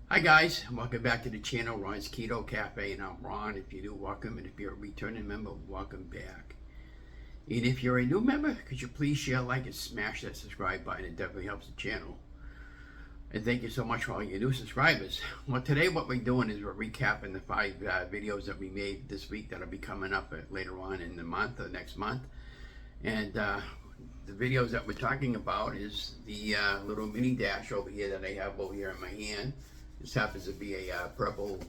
Hi guys, welcome back to the channel, Ron's Keto Cafe, and I'm Ron. If you're new, welcome, and if you're a returning member, welcome back. And if you're a new member, could you please share, like, and smash that subscribe button? It definitely helps the channel. And thank you so much for all your new subscribers. Well, today what we're doing is we're recapping the 5 videos that we made this week that'll be coming up later on in the month or next month. And the videos that we're talking about is the little mini dash over here that I have over here in my hand. This happens to be a purple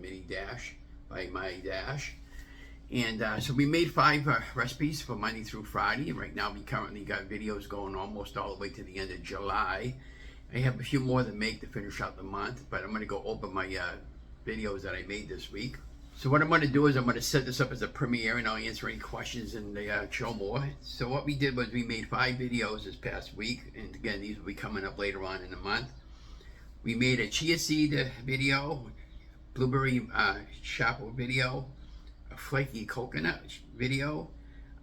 mini dash by My Dash. And so we made 5 recipes for Monday through Friday. And right now we currently got videos going almost all the way to the end of July. I have a few more to make to finish out the month, but I'm going to go over my videos that I made this week. So what I'm going to do is I'm going to set this up as a premiere, and I'll answer any questions and show more. So what we did was we made 5 videos this past week, and again, these will be coming up later on in the month. We made a chia seed video, blueberry Chaffle video, a flaky coconut video,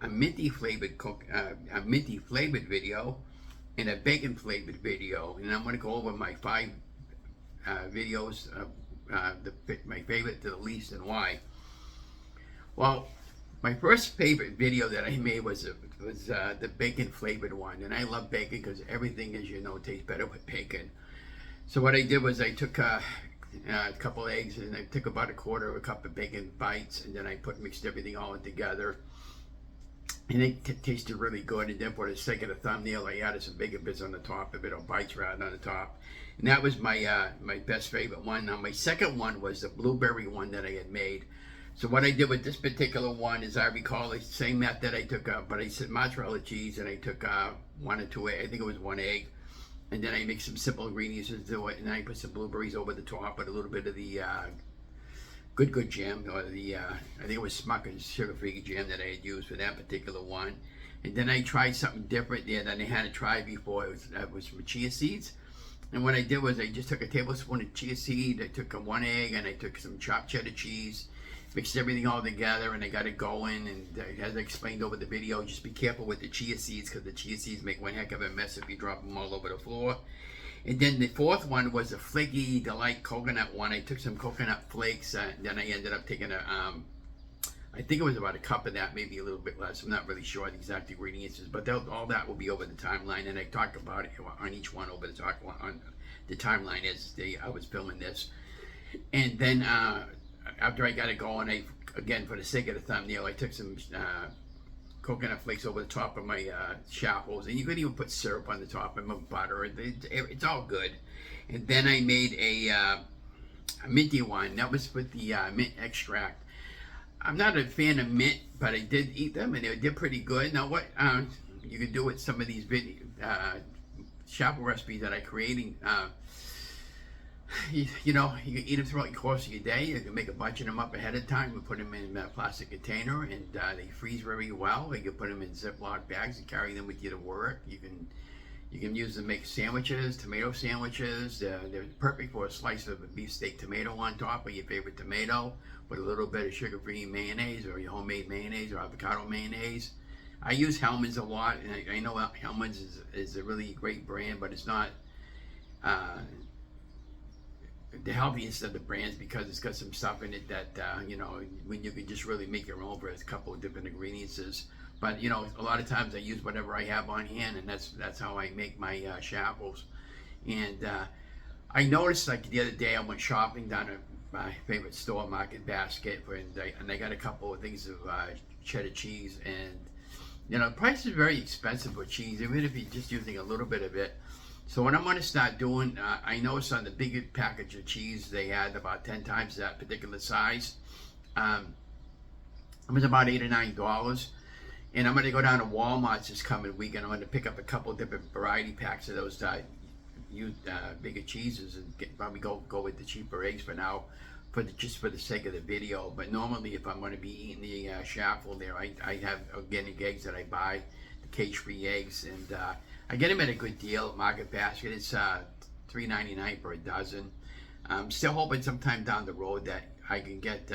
a minty flavored video, and a bacon flavored video. And I'm going to go over my 5 videos, my favorite to the least, and why. Well, my first favorite video that I made was the bacon flavored one, and I love bacon because everything, as you know, tastes better with bacon. So what I did was I took a couple eggs, and I took about 1/4 of a cup of bacon bites, and then I mixed everything all together, and it tasted really good. And then for the sake of the thumbnail, I added some bacon bits on the top, a bit of bites rather on the top, and that was my my best favorite one. Now my second one was the blueberry one that I had made. So what I did with this particular one is, I recall the same method. I took but I said mozzarella cheese, and I took 1 or 2 eggs. I think it was 1 egg. And then I mix some simple ingredients into it, and then I put some blueberries over the top with a little bit of the good jam, or the I think it was Smucker's sugar-free jam that I had used for that particular one. And then I tried something different there that I hadn't tried before. It was from chia seeds. And what I did was I just took a tablespoon of chia seed, I took 1 egg, and I took some chopped cheddar cheese, mixed everything all together, and I got it going. And as I explained over the video, just be careful with the chia seeds, because the chia seeds make one heck of a mess if you drop them all over the floor. And then the 4th one was a flaky delight coconut one. I took some coconut flakes, then I ended up taking I think it was about 1 cup of that, maybe a little bit less. I'm not really sure the exact ingredients, but all that will be over the timeline, and I talked about it on each one over on the timeline as I was filming this. And then after I got it going, again, for the sake of the thumbnail, I took some coconut flakes over the top of my Chaffles, and you could even put syrup on the top and butter. It's all good. And then I made a minty one. That was with the mint extract. I'm not a fan of mint, but I did eat them, and they did pretty good. Now, what you can do with some of these Chaffle recipes that I'm creating, you know, you can eat them throughout the course of your day. You can make a bunch of them up ahead of time and put them in a plastic container, and they freeze very well. You can put them in Ziploc bags and carry them with you to work. You can use them to make sandwiches, tomato sandwiches. They're perfect for a slice of a beefsteak tomato on top of your favorite tomato, with a little bit of sugar-free mayonnaise, or your homemade mayonnaise, or avocado mayonnaise. I use Hellmann's a lot, and I know Hellmann's is a really great brand, but it's not the healthiest of the brands, because it's got some stuff in it that you know, when you can just really make your own with a couple of different ingredients. But you know, a lot of times I use whatever I have on hand, and that's how I make my Chaffles. And I noticed, like the other day, I went shopping down at my favorite store, Market Basket, and I got a couple of things of cheddar cheese, and you know, the price is very expensive for cheese, even if you're just using a little bit of it. So what I'm going to start doing, I noticed on the bigger package of cheese, they had about 10 times that particular size. It was about $8 or $9. And I'm going to go down to Walmart this coming week, and I'm going to pick up a couple of different variety packs of those bigger cheeses, and probably go with the cheaper eggs for now, just for the sake of the video. But normally, if I'm going to be eating the Chaffle there, I have organic eggs that I buy, the cage-free eggs, and I get them at a good deal at Market Basket. It's $3.99 for a dozen. I'm still hoping sometime down the road that I can get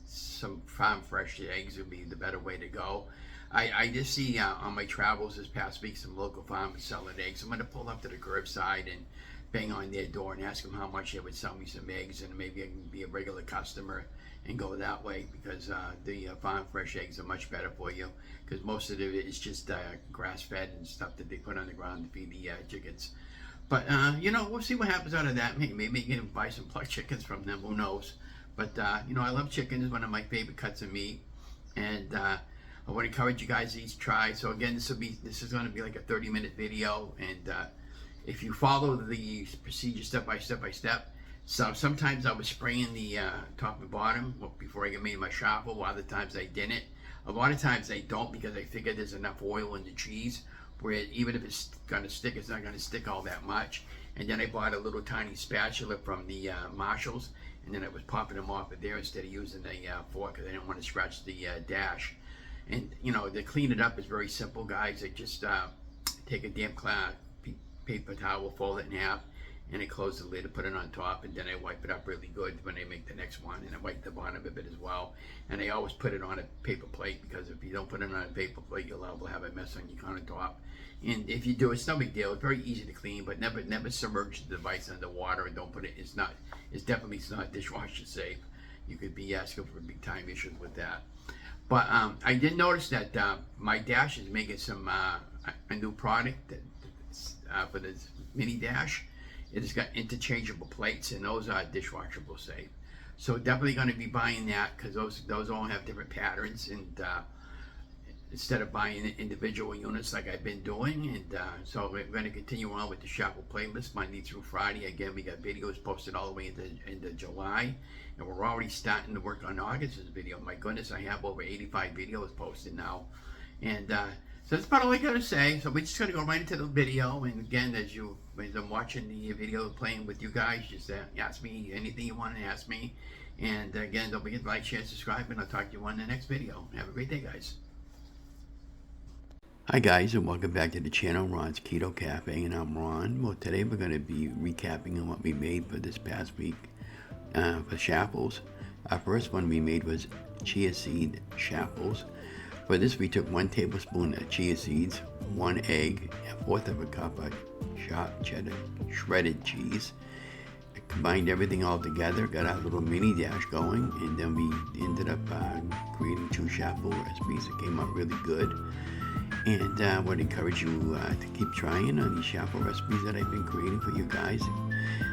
some farm fresh eggs. Would be the better way to go. I just see on my travels this past week some local farmers selling eggs. I'm going to pull up to the curbside and bang on their door and ask them how much they would sell me some eggs, and maybe I can be a regular customer and go that way, because the farm fresh eggs are much better for you, because most of it is just grass fed and stuff that they put on the ground to feed the chickens. But you know, we'll see what happens out of that. Maybe you can buy some plucked chickens from them, who knows. But you know, I love chicken. It's one of my favorite cuts of meat, and I would encourage you guys to each try. So again, this is going to be like a 30-minute video, and if you follow the procedure step by step. So sometimes I was spraying the top and bottom before I made my Chaffle. A lot of the times I didn't. A lot of times I don't, because I figure there's enough oil in the cheese where even if it's gonna stick, it's not gonna stick all that much. And then I bought a little tiny spatula from the Marshalls, and then I was popping them off of there instead of using the fork, because I didn't want to scratch the dash. And you know, to clean it up is very simple, guys. I just take a damp paper towel, fold it in half, and I close the lid and put it on top, and then I wipe it up really good when I make the next one, and I wipe the bottom of it as well. And I always put it on a paper plate, because if you don't put it on a paper plate, you're liable to have a mess on your countertop. And if you do, it's no big deal. It's very easy to clean, but never submerge the device under water, and don't put it. It's definitely not dishwasher safe. You could be asking for big time issues with that. But I did notice that my Dash is making some a new product for this mini Dash. It has got interchangeable plates, and those are dishwashable safe. So definitely going to be buying that, because those all have different patterns, and instead of buying individual units like I've been doing. And so we're going to continue on with the Chaffle playlist Monday through Friday. Again, we got videos posted all the way into July, and we're already starting to work on August's video. My goodness, I have over 85 videos posted now. And so that's about all I gotta say. So we're just gonna go right into the video. And again, as I'm watching the video playing with you guys, just ask me anything you want to ask me. And again, don't forget to like, share, subscribe, and I'll talk to you on the next video. Have a great day, guys. Hi guys, and welcome back to the channel, Ron's Keto Cafe, and I'm Ron. Well, today we're going to be recapping on what we made for this past week for Chaffles. Our first one we made was chia seed Chaffles. For this, we took 1 tablespoon of chia seeds, 1 egg, 1/4 cup of chopped cheddar shredded cheese. I combined everything all together, got our little mini Dash going, and then we ended up creating 2 Chaffle recipes that came out really good. And I would encourage you to keep trying on these Chaffle recipes that I've been creating for you guys.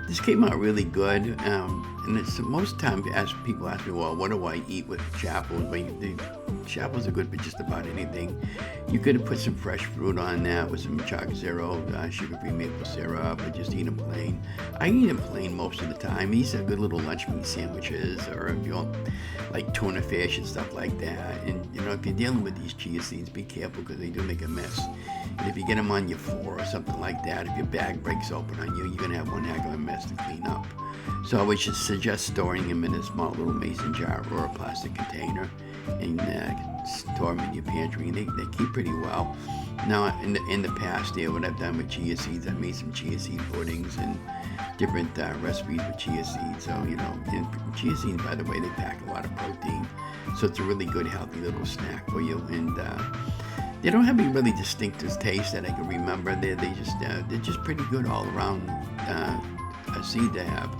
This came out really good, and it's most times people ask me, well, what do I eat with Chaffles? The Chaffles are good for just about anything. You could put some fresh fruit on that with some chocolate syrup, sugar-free maple syrup, or just eat them plain. I eat them plain most of the time. These are good little lunch meat sandwiches, or if you want like tuna fish and stuff like that. And you know, if you're dealing with these chia seeds, be careful, because they do make a mess. And if you get them on your floor or something like that, if your bag breaks open on you, you're gonna have one heck of a mess to clean up. So I would just suggest storing them in a small little mason jar or a plastic container, and store them in your pantry. And they keep pretty well. Now, in the past, what I've done with chia seeds, I've made some chia seed puddings and different recipes with chia seeds. So you know, and chia seeds, by the way, they pack a lot of protein, so it's a really good, healthy little snack for you. And they don't have any really distinctive taste that I can remember. They're just pretty good all around a seed to have.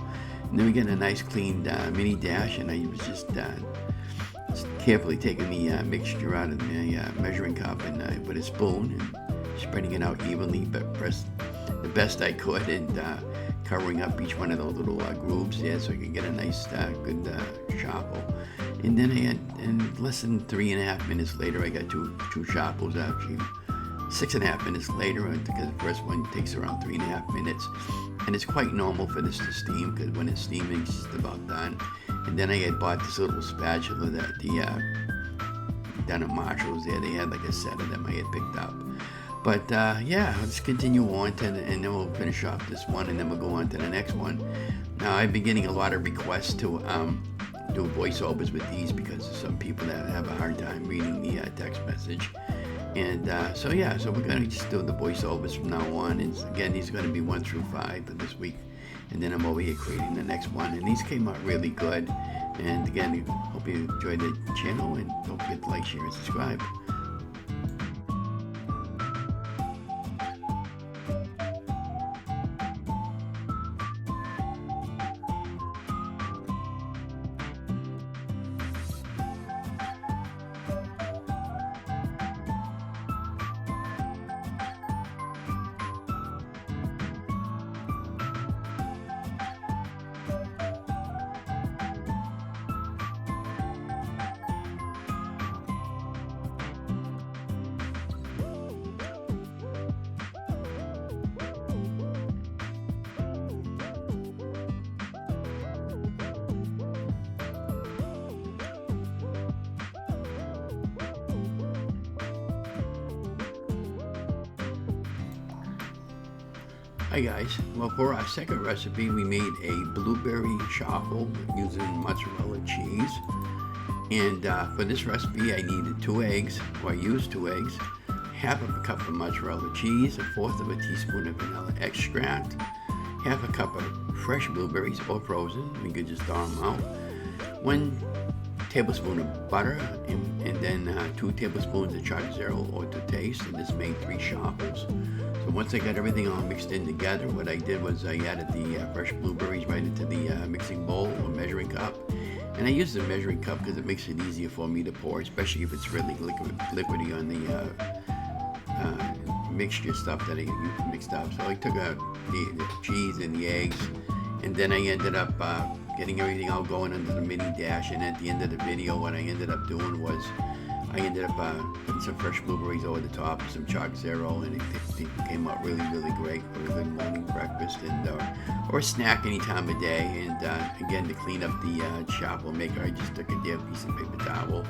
And then we get a nice clean mini Dash, and I was just carefully taking the mixture out of the measuring cup and with a spoon and spreading it out evenly, but pressed the best I could, and covering up each one of those little grooves there, so I could get a nice good Chaffle. And then in less than 3.5 minutes later, I got two Chaffles, actually 6.5 minutes later, because the first one takes around 3.5 minutes. And it's quite normal for this to steam, because when it's steaming, it's just about done. And then I had bought this little spatula that down at Marshalls there. They had like a set of them I had picked up. But yeah, let's continue on and then we'll finish off this one, and then we'll go on to the next one. Now, I've been getting a lot of requests to do voiceovers with these, because of some people that have a hard time reading the text message. And so yeah, so we're going to just do the voiceovers from now on. And again, these are going to be 1 through 5 for this week. And then I'm over here creating the next one. And these came out really good. And again, hope you enjoyed the channel, and don't forget to like, share, and subscribe. Hi guys, well for our second recipe we made a blueberry chaffle using mozzarella cheese. And for this recipe I needed 2 eggs, or I used 2 eggs, half of a cup of mozzarella cheese, 1/4 of a teaspoon of vanilla extract, half a cup of fresh blueberries or frozen, we could just thaw them out, 1 tablespoon of butter, and then 2 tablespoons of chocolate zero or to taste, and this made 3 chaffles. So once I got everything all mixed in together, what I did was I added the fresh blueberries right into the mixing bowl or measuring cup. And I use the measuring cup because it makes it easier for me to pour, especially if it's really liquidy on the mixture stuff that I mixed up. So I took out the cheese and the eggs, and then I ended up getting everything all going under the mini dash. And at the end of the video, what I ended up doing was I ended up putting some fresh blueberries over the top, some chocolate zero, and it came out really, really great for a good morning breakfast and or a snack any time of day. And again, to clean up the chaffle maker, I just took a damp piece of paper towel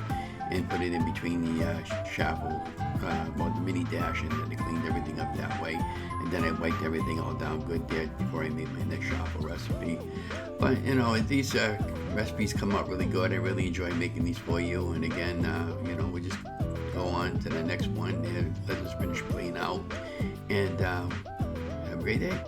and put it in between the chaffle, well, the mini dash, and then I cleaned everything up that way. And then I wiped everything all down good there before I made my next chaffle recipe. But you know, these recipes come out really good. I really enjoy making these for you. And again, you know, we just go on to the next one and let us finish playing out. And have a great day.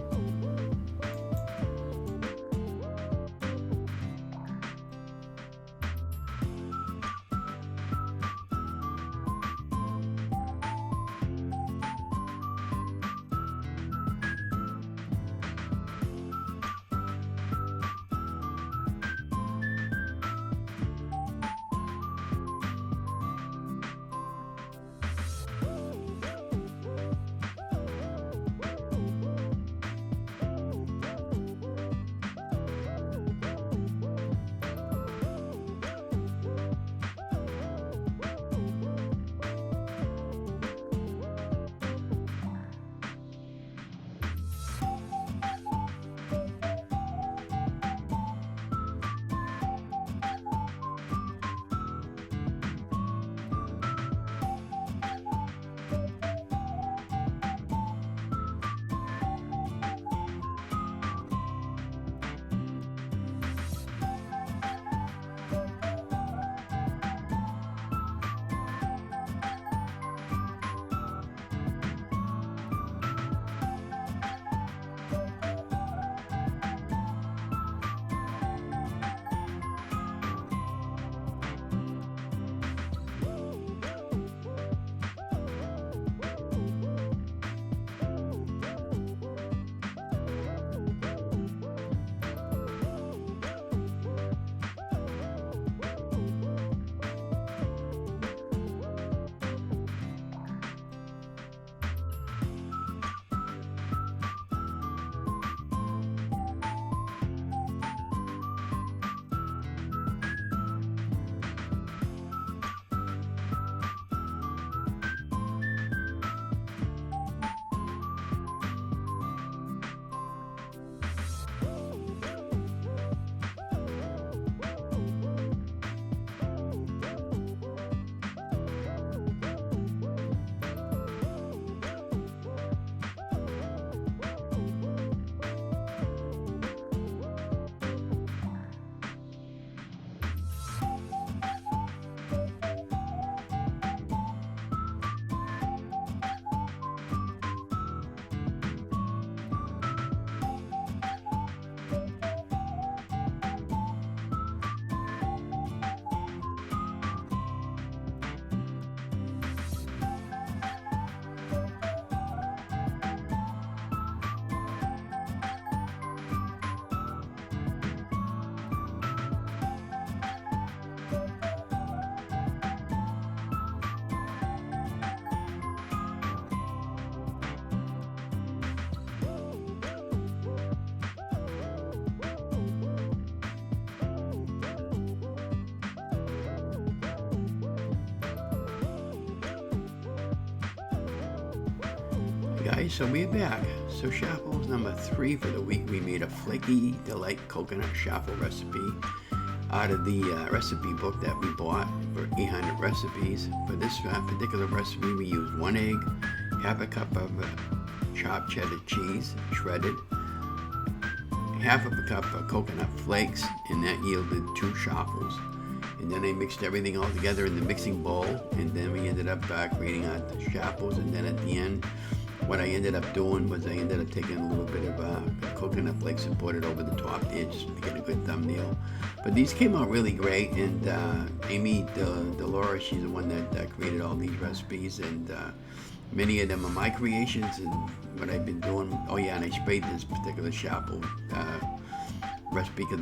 Guys, so we're back. So Chaffles number 3 for the week. We made a flaky delight coconut chaffle recipe out of the recipe book that we bought for 800 recipes. For this particular recipe, we used 1 egg, half a cup of chopped cheddar cheese, shredded, half of a cup of coconut flakes, and that yielded 2 Chaffles. And then I mixed everything all together in the mixing bowl, and then we ended up creating our Chaffles. And then at the end, what I ended up doing was I ended up taking a little bit of coconut flakes and put it over the top there just to get a good thumbnail. But these came out really great, and Amy DeLauer, she's the one that created all these recipes, and many of them are my creations and what I've been doing. Oh yeah, and I sprayed this particular Chaffle recipe because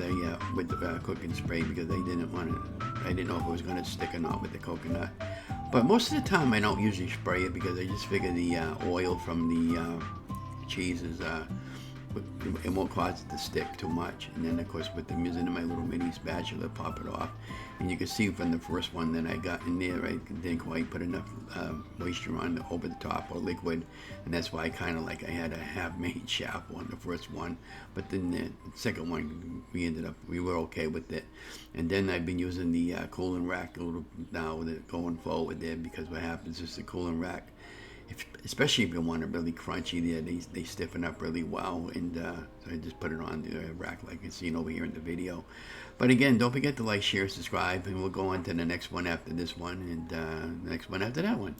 with the cooking spray, because I didn't know if it was going to stick or not with the coconut. But most of the time I don't usually spray it because I just figure the oil from the cheese is it won't cause it to stick too much. And then of course with them using my little mini spatula, pop it off, and you can see from the first one that I got in there, I didn't quite put enough moisture on over the top or liquid, and that's why I had a half-made Chaffle on the first one. But then the second one we were okay with it. And then I've been using the cooling rack a little now with it going forward there, because what happens is the cooling rack, especially if you want it really crunchy, they stiffen up really well, and so I just put it on the rack like you're seeing over here in the video. But again, don't forget to like, share, subscribe, and we'll go on to the next one after this one, and the next one after that one.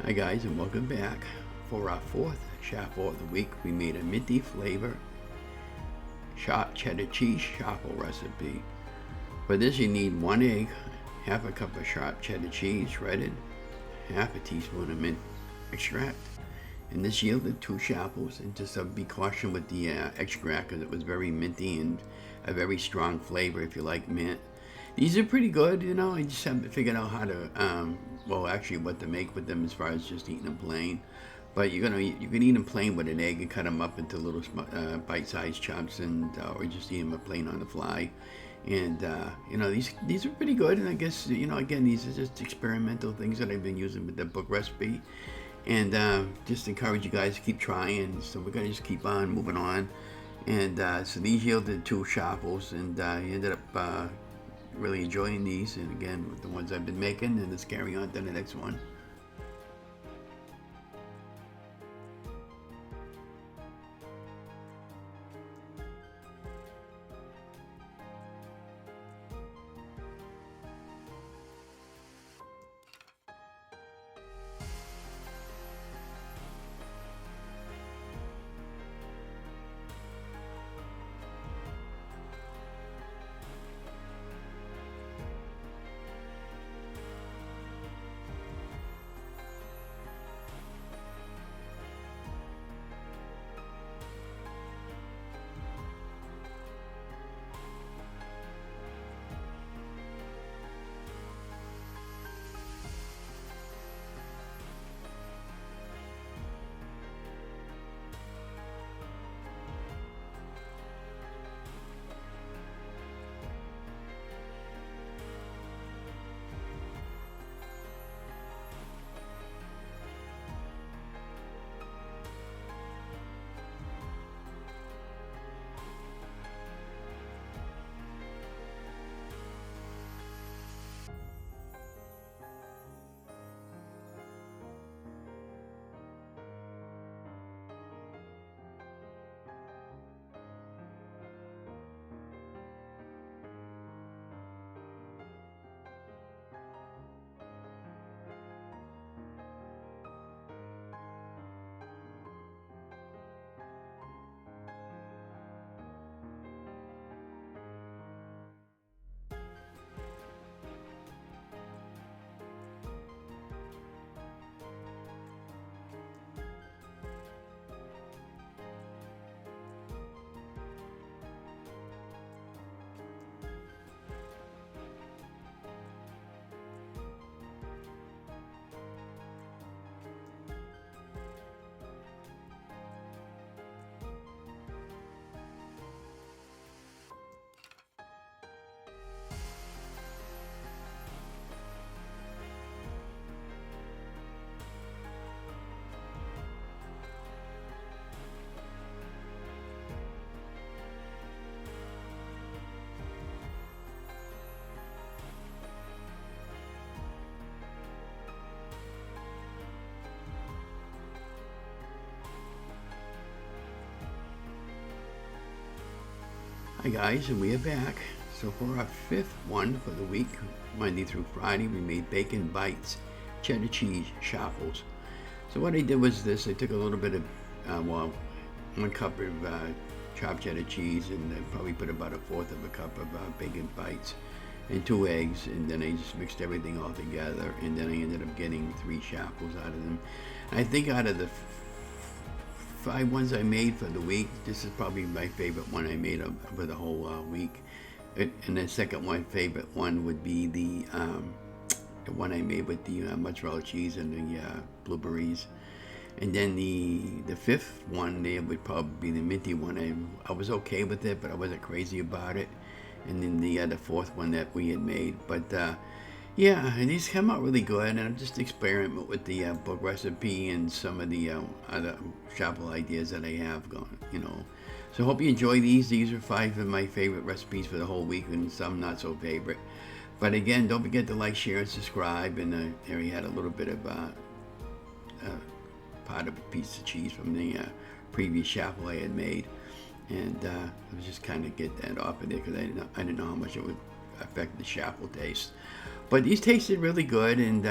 Hi guys, and welcome back. For our 4th Chaffle of the week, we made a minty flavor chopped cheddar cheese Chaffle recipe. For this you need 1 egg, half a cup of sharp cheddar cheese shredded, half a teaspoon of mint extract, and this yielded 2 Chaffles. And just be cautious with the extract, because it was very minty and a very strong flavor if you like mint. These are pretty good, you know. I just haven't figured out how to, well, actually what to make with them as far as just eating them plain. But you can eat them plain with an egg and cut them up into little bite-sized chunks, and or just eat them plain on the fly. And you know, these are pretty good. And I guess, you know, again, these are just experimental things that I've been using with the book recipe. And just encourage you guys to keep trying. So we're gonna just keep on moving on. And so these yielded 2 Chaffles, and I ended up really enjoying these, and again with the ones I've been making, and let's carry on to the next one. Hi guys, and we are back. So for our fifth one for the week, Monday through Friday, we made bacon bites, cheddar cheese, Chaffles. So what I did was this: I took a little bit of, 1 cup of chopped cheddar cheese, and I probably put about 1/4 of a cup of bacon bites, and 2 eggs, and then I just mixed everything all together, and then I ended up getting 3 Chaffles out of them. And I think out of the 5 ones I made for the week, this is probably my favorite one I made for the whole week. And the second one, favorite one, would be the one I made with the mozzarella cheese and the blueberries. And then the fifth one there would probably be the minty one. I was okay with it, but I wasn't crazy about it. And then the fourth one that we had made. But yeah, and these come out really good, and I'm just experimenting with the book recipe and some of the other Chaffle ideas that I have going, So I hope you enjoy these. These are 5 of my favorite recipes for the whole week, and some not so favorite. But again, don't forget to like, share, and subscribe. And there we had a little bit of part of a piece of cheese from the previous Chaffle I had made, and I was just kind of get that off of there because I didn't know how much it would affect the Chaffle taste. But these tasted really good, and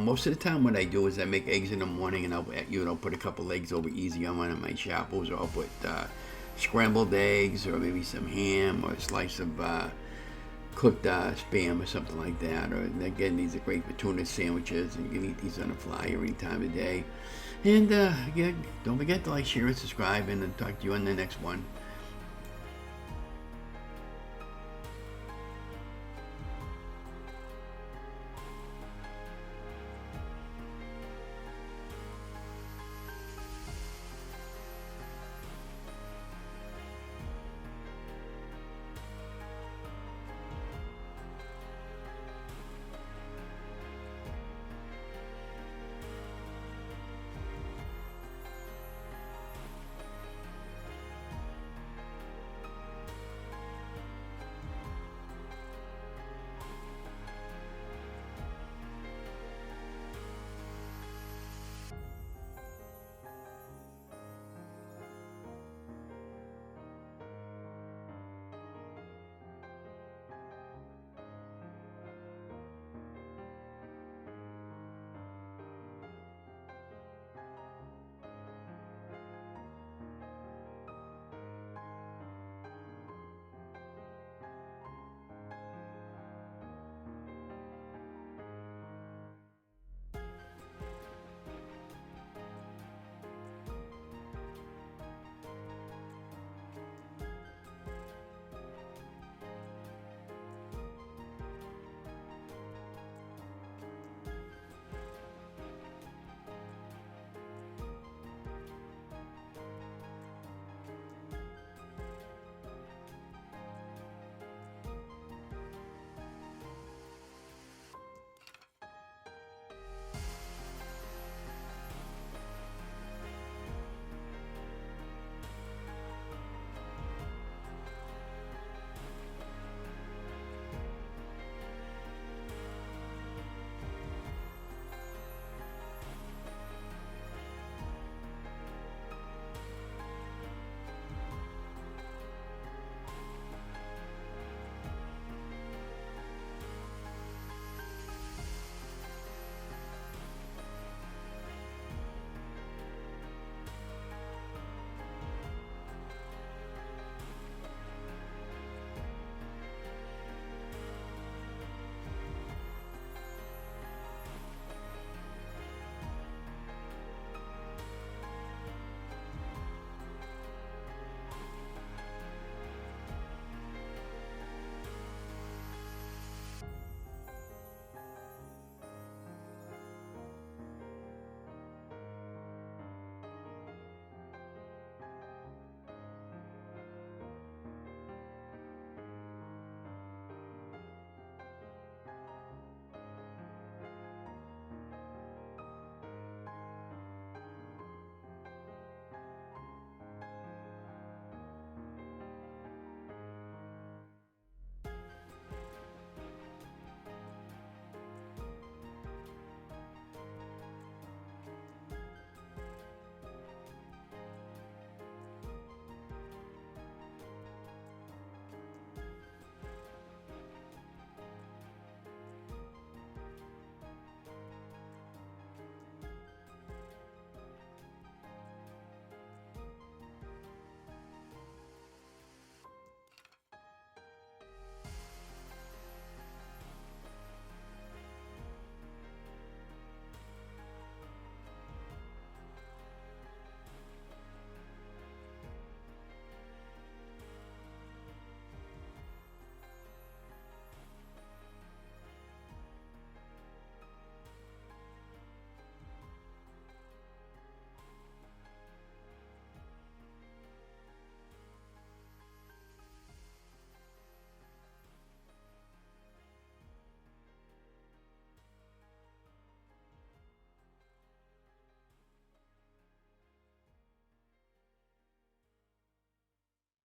most of the time what I do is I make eggs in the morning, and I'll put a couple eggs over easy on one of my Chaffles, or I'll put scrambled eggs, or maybe some ham, or a slice of cooked spam or something like that. Or again, these are great for tuna sandwiches, and you can eat these on the fly any time of day. And again, don't forget to like, share, and subscribe, and I'll talk to you on the next one.